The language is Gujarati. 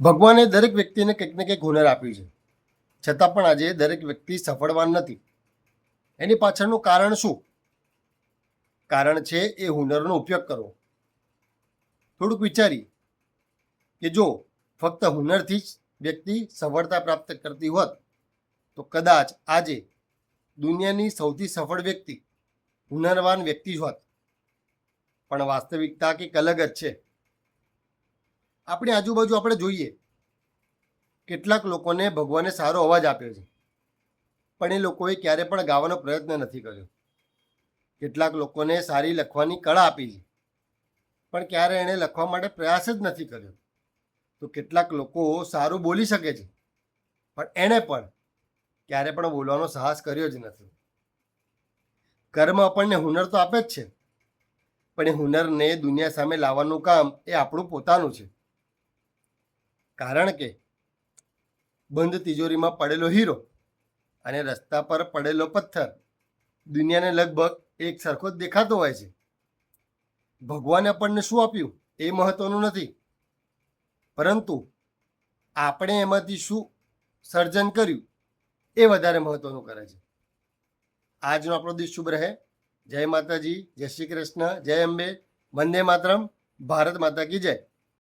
ભગવાને દરેક વ્યક્તિને કંઈક ને કંઈક હુનર આપ્યું છે, છતાં પણ આજે દરેક વ્યક્તિ સફળવાન નથી. એની પાછળનું કારણ શું? કારણ છે એ હુનરનો ઉપયોગ કરવો. થોડુંક વિચારીએ કે જો ફક્ત હુનરથી જ વ્યક્તિ સફળતા પ્રાપ્ત કરતી હોત તો કદાચ આજે દુનિયાની સૌથી સફળ વ્યક્તિ હુનરવાન વ્યક્તિ જ હોત. પણ વાસ્તવિકતા કંઈક અલગ જ છે. આપણી આજુબાજુ આપણે જોઈએ, કેટલાક લોકોને ભગવાને સારો અવાજ આપ્યો છે, પણ એ લોકોએ ક્યારે પણ ગાવાનો પ્રયત્ન નથી કર્યો. કેટલાક લોકોને સારી લખવાની કળા આપી છે, પણ ક્યારે એણે લખવા માટે પ્રયાસ જ નથી કર્યો. તો કેટલાક લોકો સારું બોલી શકે છે, પણ એણે પણ ક્યારે પણ બોલવાનો સાહસ કર્યો જ નથી. કર્મ આપણને હુનર તો આપે જ છે, પણ એ હુનરને દુનિયા સામે લાવવાનું કામ એ આપણું પોતાનું છે. કારણ કે બંધ તિજોરીમાં પડેલો હીરો અને રસ્તા પર પડેલો પથ્થર દુનિયાને લગભગ એક સરખો જ દેખાતો હોય છે. ભગવાને આપણને શું આપ્યું એ મહત્વનું નથી, પરંતુ આપણે એમાંથી શું સર્જન કર્યું એ વધારે મહત્વનું કરે છે. આજનો આપણો દિવસ શુભ રહે. જય માતાજી, જય શ્રી કૃષ્ણ, જય અંબે, વંદે માતરમ, ભારત માતા કી જય.